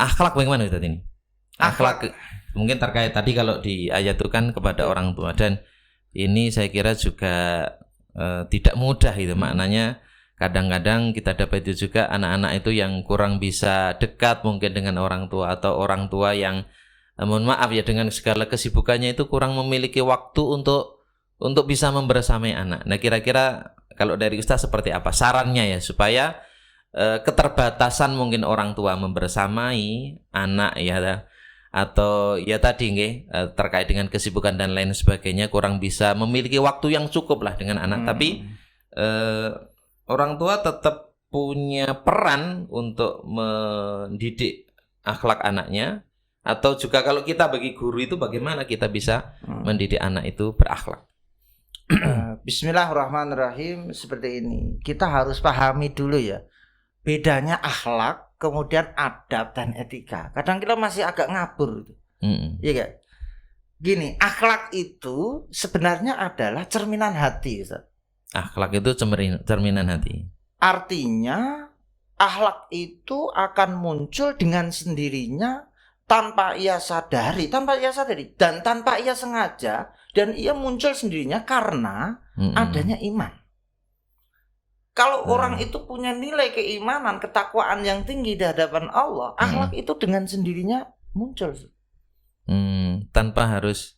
Speaker 1: akhlak bagaimana Ustaz ini? Akhlak mungkin terkait tadi kalau di ayat itu kan kepada orang tua, dan ini saya kira juga tidak mudah itu maknanya. Kadang-kadang kita dapat itu juga anak-anak itu yang kurang bisa dekat mungkin dengan orang tua, atau orang tua yang mohon maaf ya dengan segala kesibukannya itu kurang memiliki waktu untuk bisa membersamai anak. Nah kira-kira kalau dari Ustaz seperti apa sarannya ya supaya keterbatasan mungkin orang tua membersamai anak ya, atau ya tadi terkait dengan kesibukan dan lain sebagainya kurang bisa memiliki waktu yang cukup lah dengan anak, tapi orang tua tetap punya peran untuk mendidik akhlak anaknya, atau juga kalau kita bagi guru itu bagaimana kita bisa mendidik anak itu berakhlak.
Speaker 2: Bismillahirrahmanirrahim. Seperti ini, kita harus pahami dulu ya bedanya akhlak, kemudian adab dan etika. Kadang kita masih agak ngabur itu. Iya gak? Gini, akhlak itu sebenarnya adalah cerminan hati, Ustaz.
Speaker 1: Akhlak itu cerminan hati.
Speaker 2: Artinya akhlak itu akan muncul dengan sendirinya tanpa ia sadari dan tanpa ia sengaja, dan ia muncul sendirinya karena adanya iman. Kalau orang itu punya nilai keimanan, ketakwaan yang tinggi di hadapan Allah, akhlak itu dengan sendirinya muncul.
Speaker 1: Tanpa harus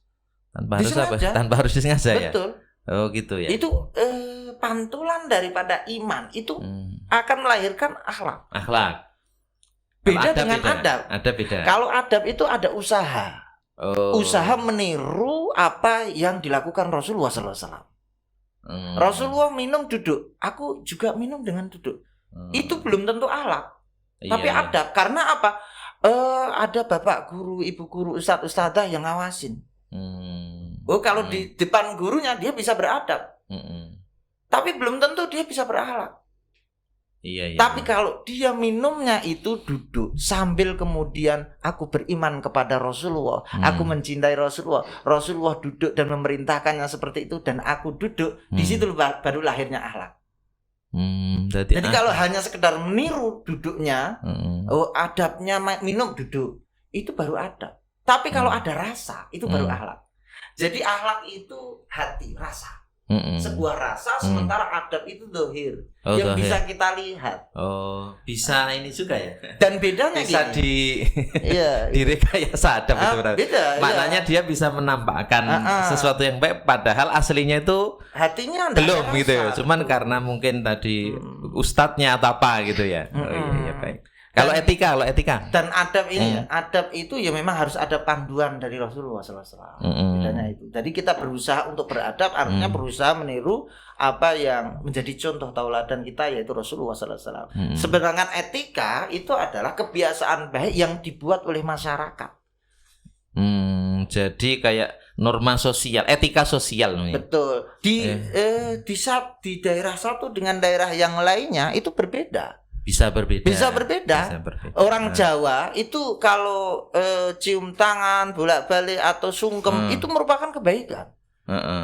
Speaker 1: Tanpa harus apa?
Speaker 2: Disengaja.
Speaker 1: Tanpa harus disengaja ya.
Speaker 2: Betul.
Speaker 1: Oh gitu ya.
Speaker 2: Itu pantulan daripada iman itu akan melahirkan akhlak.
Speaker 1: Akhlak.
Speaker 2: Beda
Speaker 1: Kalau
Speaker 2: dengan
Speaker 1: beda.
Speaker 2: adab.
Speaker 1: Ada beda.
Speaker 2: Kalau adab itu ada usaha. Usaha meniru apa yang dilakukan Rasulullah SAW. Rasulullah minum duduk, aku juga minum dengan duduk. Itu belum tentu akhlak. Tapi adab. Karena apa? Ada bapak guru, ibu guru, ustadz-ustadzah yang ngawasin. Kalau di depan gurunya dia bisa beradab. Tapi belum tentu dia bisa berakhlak. Tapi kalau dia minumnya itu duduk sambil kemudian aku beriman kepada Rasulullah, aku mencintai Rasulullah, Rasulullah duduk dan memerintahkannya seperti itu dan aku duduk, di situ baru lahirnya akhlak. Jadi kalau hanya sekedar meniru duduknya, adabnya minum duduk, itu baru adab. Tapi kalau ada rasa, itu baru akhlak. Jadi akhlak itu hati, rasa. Sebuah rasa, sementara adab itu dohir yang dohir. Bisa kita lihat.
Speaker 1: Bisa ini juga ya.
Speaker 2: Dan bedanya
Speaker 1: bisa
Speaker 2: gini.
Speaker 1: direkayasa adab itu berarti.
Speaker 2: Beda,
Speaker 1: maknanya dia bisa menampakkan sesuatu yang baik, padahal aslinya itu
Speaker 2: hatinya
Speaker 1: belum gitu ya. Cuman karena mungkin tadi ustadznya atau apa gitu ya. Iya baik. Kalau etika
Speaker 2: dan adab ini, adab itu ya memang harus ada panduan dari Rasulullah SAW. Bedanya itu. Jadi kita berusaha untuk beradab, artinya berusaha meniru apa yang menjadi contoh tauladan kita, yaitu Rasulullah SAW. Sedangkan etika itu adalah kebiasaan baik yang dibuat oleh masyarakat.
Speaker 1: Jadi kayak norma sosial, etika sosial.
Speaker 2: Betul. Di daerah satu dengan daerah yang lainnya itu berbeda. Bisa berbeda. Orang Jawa itu kalau cium tangan, bolak-balik atau sungkem itu merupakan kebaikan.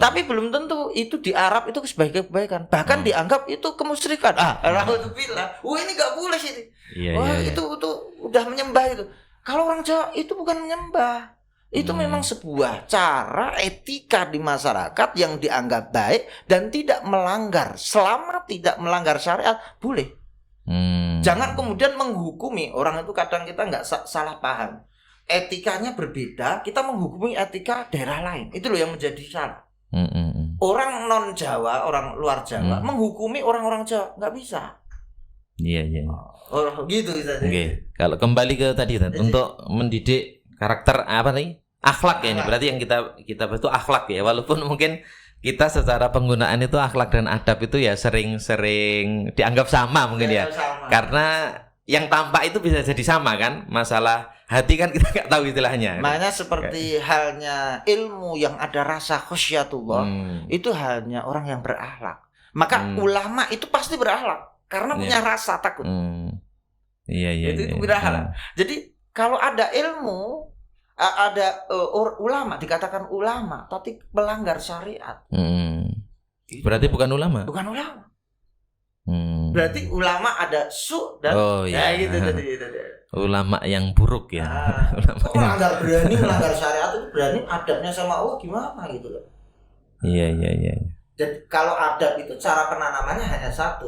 Speaker 2: Tapi belum tentu itu di Arab itu sebagai kebaikan. Bahkan dianggap itu kemusyrikan. Alhamdulillah. Ini enggak boleh sih. Itu udah menyembah itu. Kalau orang Jawa itu bukan menyembah. Itu memang sebuah cara etika di masyarakat yang dianggap baik dan tidak melanggar. Selama tidak melanggar syariat, boleh. Jangan kemudian menghukumi. Orang itu kadang kita nggak salah paham. Etikanya berbeda, kita menghukumi etika daerah lain. Itu loh yang menjadi salah. Orang non Jawa, orang luar Jawa menghukumi orang-orang Jawa, nggak bisa.
Speaker 1: Iya.
Speaker 2: Gitu saja.
Speaker 1: Kalau kembali ke tadi untuk mendidik karakter apa nih? Akhlak ya ini. Berarti yang kita bahas itu akhlak ya. Walaupun mungkin kita secara penggunaan itu akhlak dan adab itu ya sering dianggap sama mungkin ya. Sama. Karena yang tampak itu bisa jadi sama kan. Masalah hati kan kita nggak tahu istilahnya.
Speaker 2: Makanya seperti halnya ilmu yang ada rasa khusyatullah, itu hanya orang yang berakhlak. Maka ulama itu pasti berakhlak karena punya rasa takut. Itu berakhlak. Jadi kalau ada ilmu, ada ulama, dikatakan ulama tapi melanggar syariat.
Speaker 1: Berarti bukan ulama.
Speaker 2: Bukan ulama. Berarti ulama ada su dan gitu tadi.
Speaker 1: Ulama yang buruk ya.
Speaker 2: Orang nggak berani melanggar syariat itu, berani adabnya sama Allah gimana gitu loh.
Speaker 1: Iya.
Speaker 2: Jadi kalau adab itu cara penanamannya hanya satu.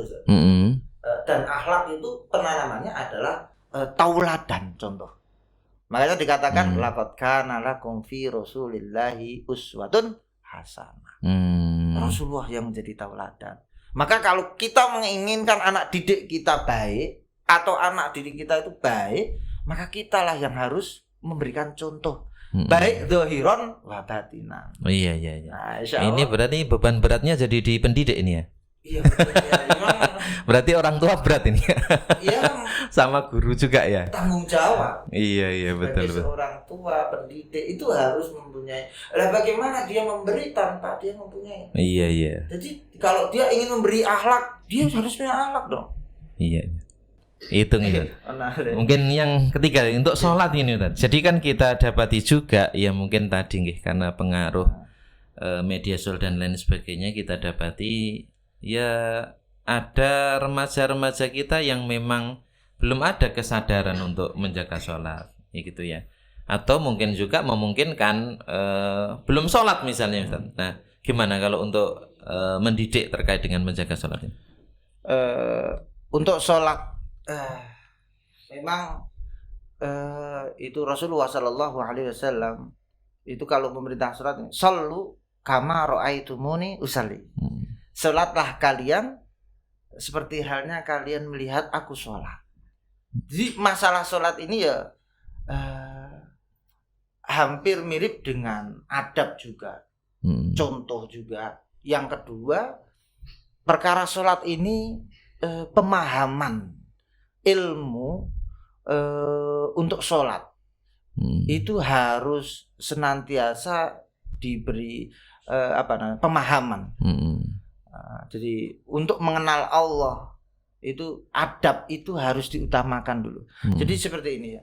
Speaker 2: Dan akhlak itu penanamannya adalah tauladan, contoh. Makanya dikatakan laqad kana lakum fi Rasulillahi uswatun hasanah. Rasulullah yang menjadi tauladan. Maka kalau kita menginginkan anak didik kita baik atau anak didik kita itu baik, maka kitalah yang harus memberikan contoh baik zahiran wa batinan.
Speaker 1: Iya. Nah, ini berarti beban beratnya jadi di pendidik ini ya.
Speaker 2: Iya.
Speaker 1: Berarti orang tua berat ini.
Speaker 2: Iya.
Speaker 1: Sama guru juga ya.
Speaker 2: Tanggung jawab.
Speaker 1: Iya betul.
Speaker 2: Seorang tua pendidik itu harus mempunyai. Lah bagaimana dia memberi tanpa dia mempunyai?
Speaker 1: Iya.
Speaker 2: Jadi kalau dia ingin memberi akhlak, dia harus punya akhlak dong.
Speaker 1: Iya. Itu nih. Mungkin yang ketiga untuk sholat ini Ustaz. Jadi kan kita dapati juga ya mungkin tadi nggih karena pengaruh media sosial dan lain sebagainya, kita dapati ya ada remaja-remaja kita yang memang belum ada kesadaran untuk menjaga sholat ya gitu ya. Atau mungkin juga memungkinkan belum sholat misalnya Ustaz. Nah gimana kalau untuk mendidik terkait dengan menjaga sholat ini?
Speaker 2: Untuk sholat memang itu Rasulullah SAW Itu kalau pemerintah sholat, shollu kama ra'aitumuni usalli. Sholatlah kalian seperti halnya kalian melihat aku sholat. Jadi masalah sholat ini ya hampir mirip dengan adab juga, contoh juga. Yang kedua, perkara sholat ini pemahaman ilmu untuk sholat itu harus senantiasa diberi pemahaman. Jadi untuk mengenal Allah itu adab itu harus diutamakan dulu. Jadi seperti ini ya,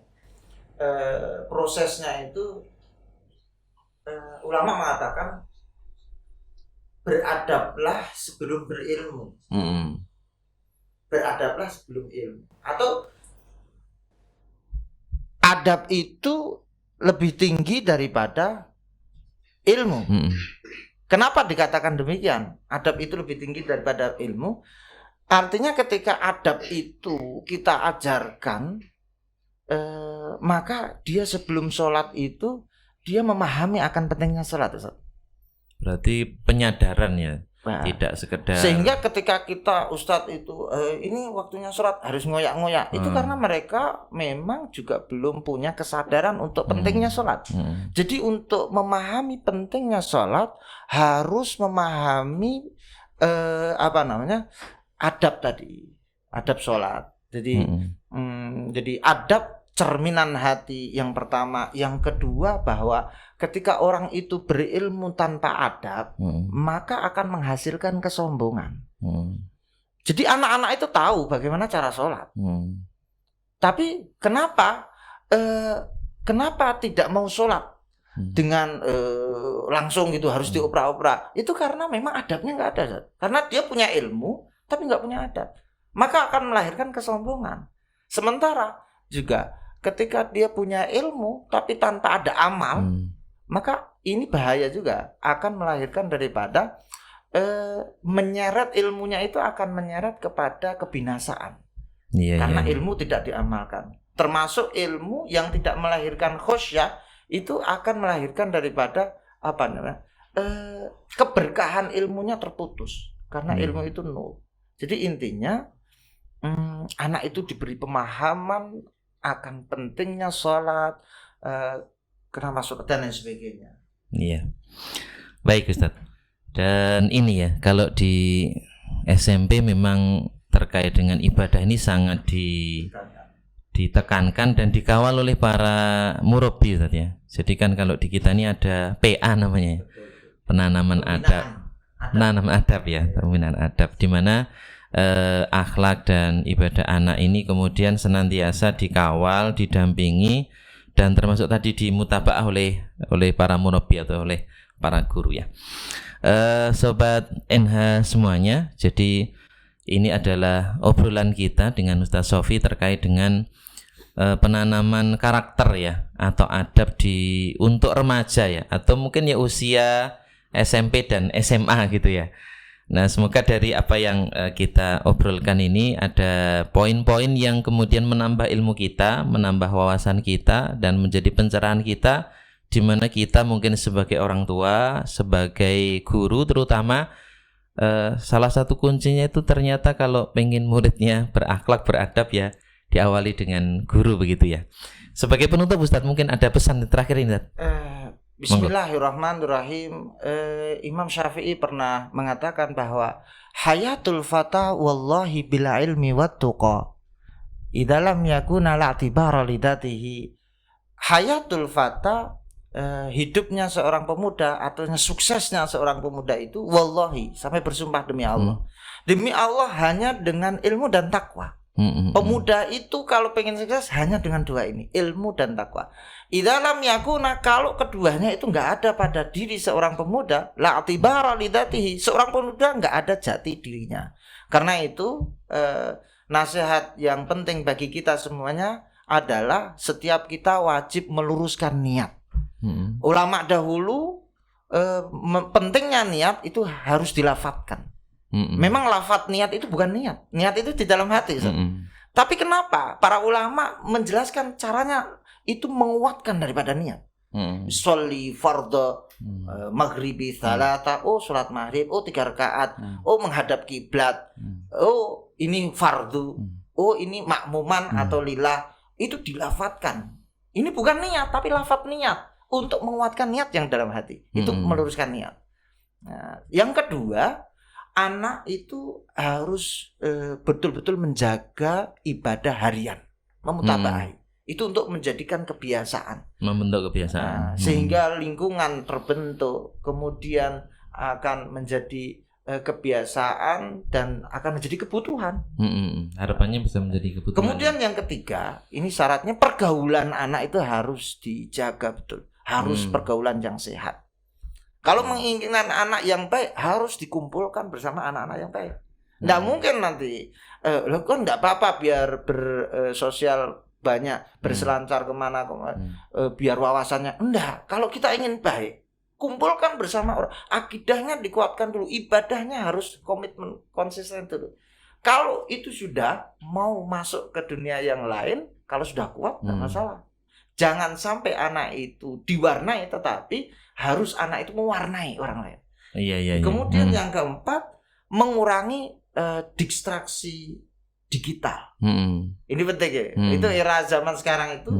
Speaker 2: prosesnya itu ulama mengatakan beradablah sebelum berilmu. Beradablah sebelum ilmu. Atau adab itu lebih tinggi daripada ilmu. Kenapa dikatakan demikian? Adab itu lebih tinggi daripada ilmu. Artinya ketika adab itu kita ajarkan, maka dia sebelum sholat itu dia memahami akan pentingnya sholat.
Speaker 1: Berarti penyadaran ya, tidak sekedar.
Speaker 2: Sehingga ketika kita Ustadz itu ini waktunya sholat harus ngoyak-ngoyak, itu karena mereka memang juga belum punya kesadaran untuk pentingnya sholat. Jadi untuk memahami pentingnya sholat harus memahami adab tadi, adab sholat. Jadi jadi adab cerminan hati yang pertama. Yang kedua, bahwa ketika orang itu berilmu tanpa adab, maka akan menghasilkan kesombongan. Jadi anak-anak itu tahu bagaimana cara sholat. Tapi kenapa tidak mau sholat dengan langsung gitu, harus dioprak-oprak? Itu karena memang adabnya nggak ada. Karena dia punya ilmu tapi nggak punya adab, maka akan melahirkan kesombongan. Sementara juga ketika dia punya ilmu tapi tanpa ada amal, maka ini bahaya juga, akan melahirkan daripada menyeret ilmunya itu akan menyeret kepada kebinasaan. Karena ilmu tidak diamalkan. Termasuk ilmu yang tidak melahirkan khosyah itu akan melahirkan daripada keberkahan ilmunya terputus. Karena ilmu itu nol. Jadi intinya anak itu diberi pemahaman akan pentingnya sholat, kenapa sholat dan lain sebagainya. Iya,
Speaker 1: baik Ustadz. Dan ini ya, kalau di SMP memang terkait dengan ibadah ini sangat ditekankan dan dikawal oleh para murabbi Ustadz ya. Jadi kan kalau di kita ini ada PA namanya, penanaman adab. Penanaman adab ya, pembinaan adab, di mana akhlak dan ibadah anak ini kemudian senantiasa dikawal, didampingi, dan termasuk tadi dimutabaah oleh para murabbi atau oleh para guru ya. Sobat NH semuanya, jadi ini adalah obrolan kita dengan Ustaz Sofi terkait dengan penanaman karakter ya, atau adab untuk remaja ya, atau mungkin ya usia SMP dan SMA gitu ya. Nah, semoga dari apa yang kita obrolkan ini ada poin-poin yang kemudian menambah ilmu kita, menambah wawasan kita, dan menjadi pencerahan kita, di mana kita mungkin sebagai orang tua, sebagai guru terutama, salah satu kuncinya itu ternyata kalau pengen muridnya berakhlak, beradab ya, diawali dengan guru begitu ya. Sebagai penutup Ustadz, mungkin ada pesan terakhir ini Ustadz.
Speaker 2: Bismillahirrahmanirrahim. Imam Syafi'i pernah mengatakan bahwa hayatul fata wallahi bila ilmi wattuqa idza lam yakuna la'tibara lidatihi. Hayatul fata, hidupnya seorang pemuda atau suksesnya seorang pemuda itu wallahi, sampai bersumpah demi Allah. Demi Allah hanya dengan ilmu dan takwa. Pemuda itu kalau pengen sukses hanya dengan dua ini, ilmu dan takwa. Idza lam yakuna, kalau keduanya itu enggak ada pada diri seorang pemuda, la atibara lidatihi, seorang pemuda enggak ada jati dirinya. Karena itu nasihat yang penting bagi kita semuanya adalah setiap kita wajib meluruskan niat. Ulama dahulu pentingnya niat itu harus dilafadzkan. Memang lafadz niat itu bukan niat. Niat itu di dalam hati. Tapi kenapa para ulama menjelaskan caranya itu menguatkan daripada niat? Sholli fardhu maghribi salata, oh salat maghrib, oh 3 rakaat, oh menghadap kiblat, oh ini fardu, oh ini makmuman atau lillah, itu dilafatkan. Ini bukan niat tapi lafaz niat untuk menguatkan niat yang dalam hati. Itu meluruskan niat. Nah, yang kedua, anak itu harus betul-betul menjaga ibadah harian, memutaba'i. Itu untuk menjadikan kebiasaan,
Speaker 1: membentuk kebiasaan,
Speaker 2: sehingga lingkungan terbentuk, kemudian akan menjadi kebiasaan dan akan menjadi kebutuhan.
Speaker 1: Harapannya bisa menjadi kebutuhan.
Speaker 2: Kemudian yang ketiga, ini syaratnya pergaulan anak itu harus dijaga betul, harus pergaulan yang sehat. Kalau menginginkan anak yang baik, harus dikumpulkan bersama anak-anak yang baik. Nggak mungkin nanti, lo kan nggak apa-apa biar bersosial banyak, berselancar kemana, biar wawasannya. Enggak, kalau kita ingin baik, kumpulkan bersama orang. Akidahnya dikuatkan dulu, ibadahnya harus komitmen, konsisten dulu. Kalau itu sudah mau masuk ke dunia yang lain, kalau sudah kuat, nggak masalah. Jangan sampai anak itu diwarnai, tetapi harus anak itu mewarnai orang lain.
Speaker 1: Iya.
Speaker 2: Kemudian yang keempat, mengurangi distraksi digital. Ini penting ya. Itu era zaman sekarang itu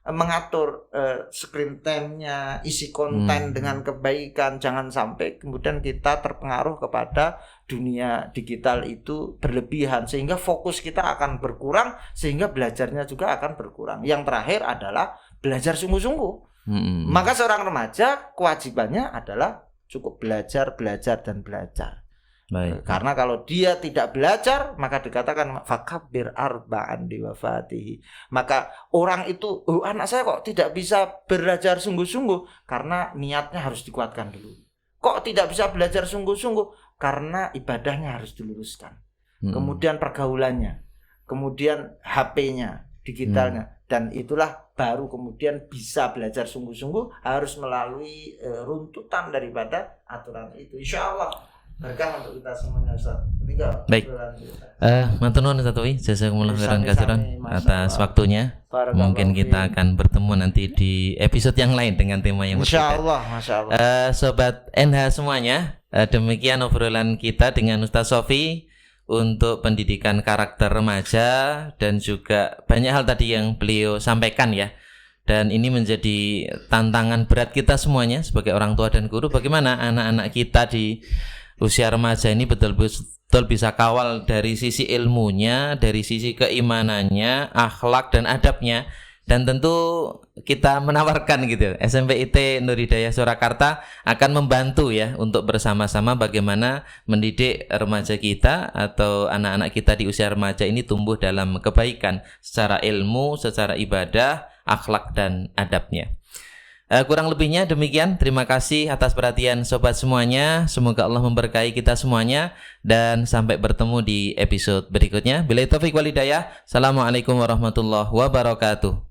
Speaker 2: mengatur screen time-nya, isi konten dengan kebaikan. Jangan sampai kemudian kita terpengaruh kepada dunia digital itu berlebihan, sehingga fokus kita akan berkurang, sehingga belajarnya juga akan berkurang. Yang terakhir adalah belajar sungguh-sungguh. Maka seorang remaja kewajibannya adalah cukup belajar. Baik. Karena kalau dia tidak belajar, maka dikatakan fakabbir arba'an di wafatihi. Maka orang itu, anak saya kok tidak bisa belajar sungguh-sungguh, karena niatnya harus dikuatkan dulu. Kok tidak bisa belajar sungguh-sungguh? Karena ibadahnya harus diluruskan. Kemudian pergaulannya, kemudian HP-nya, digitalnya, dan itulah baru kemudian bisa belajar sungguh-sungguh, harus melalui runtutan daripada aturan itu. Insya Allah berkah untuk kita semuanya, Ustaz.
Speaker 1: Baik. Matur nuwun Ustaz Towi, jazakumullah khairan katsiran atas waktunya. Mungkin kita akan bertemu nanti di episode yang lain dengan tema yang berbeda.
Speaker 2: Masya Allah.
Speaker 1: Sobat NH semuanya, demikian obrolan kita dengan Ustaz Sofi untuk pendidikan karakter remaja, dan juga banyak hal tadi yang beliau sampaikan ya. Dan ini menjadi tantangan berat kita semuanya sebagai orang tua dan guru, bagaimana anak-anak kita di usia remaja ini betul-betul bisa kawal dari sisi ilmunya, dari sisi keimanannya, akhlak dan adabnya. Dan tentu kita menawarkan gitu, SMP IT Nur Hidayah Surakarta akan membantu ya untuk bersama-sama bagaimana mendidik remaja kita atau anak-anak kita di usia remaja ini tumbuh dalam kebaikan secara ilmu, secara ibadah, akhlak dan adabnya. Kurang lebihnya demikian. Terima kasih atas perhatian sobat semuanya. Semoga Allah memberkahi kita semuanya, dan sampai bertemu di episode berikutnya. Billahi taufiq wal hidayah. Assalamualaikum warahmatullahi wabarakatuh.